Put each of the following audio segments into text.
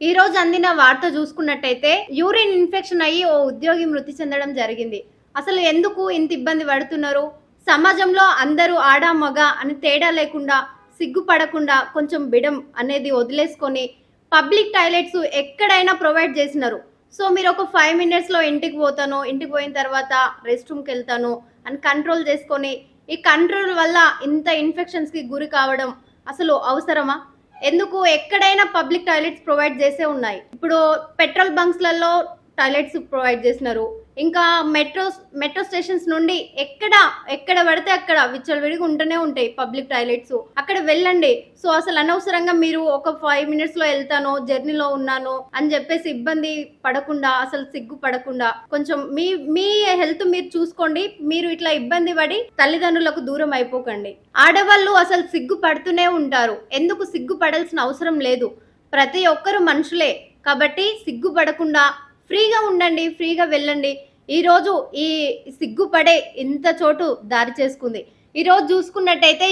ఈ రోజు అందిన వార్త చూసుకున్నట్టయితే యూరిన్ ఇన్ఫెక్షన్ అయ్యి ఓ ఉద్యోగి మృతి చెందడం జరిగింది. అసలు ఎందుకు ఇంత ఇబ్బంది పడుతున్నారు? సమాజంలో అందరూ ఆడ మగ అని తేడా లేకుండా సిగ్గుపడకుండా కొంచెం బిడం అనేది వదిలేసుకొని పబ్లిక్ టాయిలెట్స్ ఎక్కడైనా ప్రొవైడ్ చేసినారు. సో మీరు ఒక 5 మినిట్స్లో ఇంటికి పోతాను, ఇంటికి పోయిన తర్వాత రెస్ట్ రూమ్కి వెళ్తాను అని కంట్రోల్ చేసుకొని ఈ కంట్రోల్ వల్ల ఇంత ఇన్ఫెక్షన్స్కి గురి కావడం అసలు అవసరమా? ఎందుకు ఎక్కడైనా పబ్లిక్ టాయిలెట్స్ ప్రొవైడ్ చేసే ఉన్నాయి. ఇప్పుడు పెట్రోల్ బంక్స్లలో టాయిలెట్స్ ప్రొవైడ్ చేసినారు. ఇంకా మెట్రో స్టేషన్స్ నుండి ఎక్కడ పడితే అక్కడ విచ్చలవిడిగా ఉంటూనే ఉంటాయి పబ్లిక్ టాయిలెట్స్. అక్కడ వెళ్ళండి. సో అసలు అనవసరంగా మీరు ఒక 5 మినిట్స్ లో వెళ్తాను, జర్నీలో ఉన్నాను అని చెప్పేసి ఇబ్బంది పడకుండా, అసలు సిగ్గు పడకుండా కొంచెం మీ హెల్త్ మీరు చూసుకోండి. మీరు ఇట్లా ఇబ్బంది పడి తల్లిదండ్రులకు దూరం అయిపోకండి. ఆడవాళ్ళు అసలు సిగ్గు పడుతూనే ఉంటారు. ఎందుకు సిగ్గు పడాల్సిన అవసరం లేదు. ప్రతి ఒక్కరు మనుషులే కాబట్టి సిగ్గుపడకుండా ఫ్రీగా ఉండండి, ఫ్రీగా వెళ్ళండి. ఈరోజు ఈ సిగ్గుపడే ఇంత చోటు దారి చేసుకుంది. ఈరోజు చూసుకున్నట్టయితే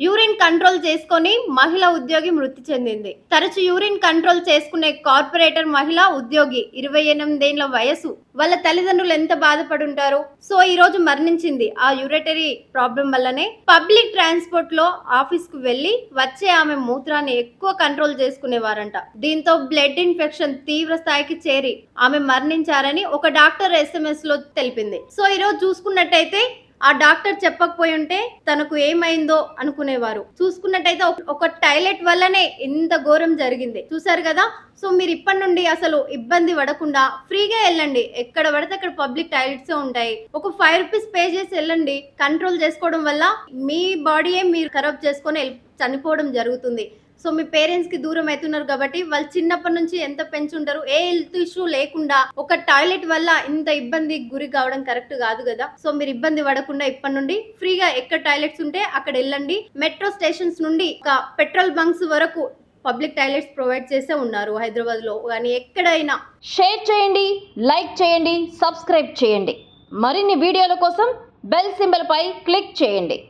యూరిన్ కంట్రోల్ చేసుకొని మహిళ ఉద్యోగి మృతి చెందింది. తరచు యూరిన్ కంట్రోల్ చేసుకునే కార్పొరేటర్ మహిళ ఉద్యోగి 28 ఏళ్ల వయసు. వాళ్ళ తల్లిదండ్రులు ఎంత బాధపడి ఉంటారు. సో ఈ రోజు మరణించింది ఆ యూరిటరీ ప్రాబ్లం వల్లనే. పబ్లిక్ ట్రాన్స్పోర్ట్ లో ఆఫీస్ కు వెళ్లి వచ్చే ఆమె మూత్రాన్ని ఎక్కువ కంట్రోల్ చేసుకునేవారంట. దీంతో బ్లడ్ ఇన్ఫెక్షన్ తీవ్ర స్థాయికి చేరి ఆమె మరణించారని ఒక డాక్టర్ SMS లో తెలిపింది. సో ఈ రోజు చూసుకున్నట్టయితే ఆ డాక్టర్ చెప్పకపోయి ఉంటే తనకు ఏమైందో అనుకునేవారు. చూసుకున్నట్టయితే ఒక టాయిలెట్ వల్లనే ఇంత ఘోరం జరిగింది. చూసారు కదా. సో మీరు ఇప్పటి నుండి అసలు ఇబ్బంది పడకుండా ఫ్రీగా వెళ్ళండి. ఎక్కడ పడితే అక్కడ పబ్లిక్ టాయిలెట్స్ ఉంటాయి. ఒక 5 రూపీస్ పే చేసి వెళ్ళండి. కంట్రోల్ చేసుకోవడం వల్ల మీ బాడీయే మీరు ఖరాబ్ చేసుకొని చనిపోవడం జరుగుతుంది. సో మీ పేరెంట్స్ కి దూరం అవుతున్నారు కాబట్టి వాళ్ళు చిన్నప్పటి నుంచి ఎంత పెంచుంటారు. ఏ హెల్త్ ఇష్యూ లేకుండా ఒక టాయిలెట్ వల్ల ఇంత ఇబ్బంది గురి కావడం కరెక్ట్ కాదు కదా. సో మీరు ఇబ్బంది పడకుండా ఇప్పటి నుండి ఫ్రీగా ఎక్కడ టాయిలెట్స్ ఉంటే అక్కడ వెళ్ళండి. మెట్రో స్టేషన్స్ నుండి పెట్రోల్ బంక్స్ వరకు పబ్లిక్ టాయిలెట్స్ ప్రొవైడ్ చేసే ఉన్నారు హైదరాబాద్ లో కానీ ఎక్కడైనా. షేర్ చేయండి, లైక్ చేయండి, సబ్స్క్రైబ్ చేయండి. మరిన్ని వీడియోల కోసం బెల్ సింబల్ పై క్లిక్ చేయండి.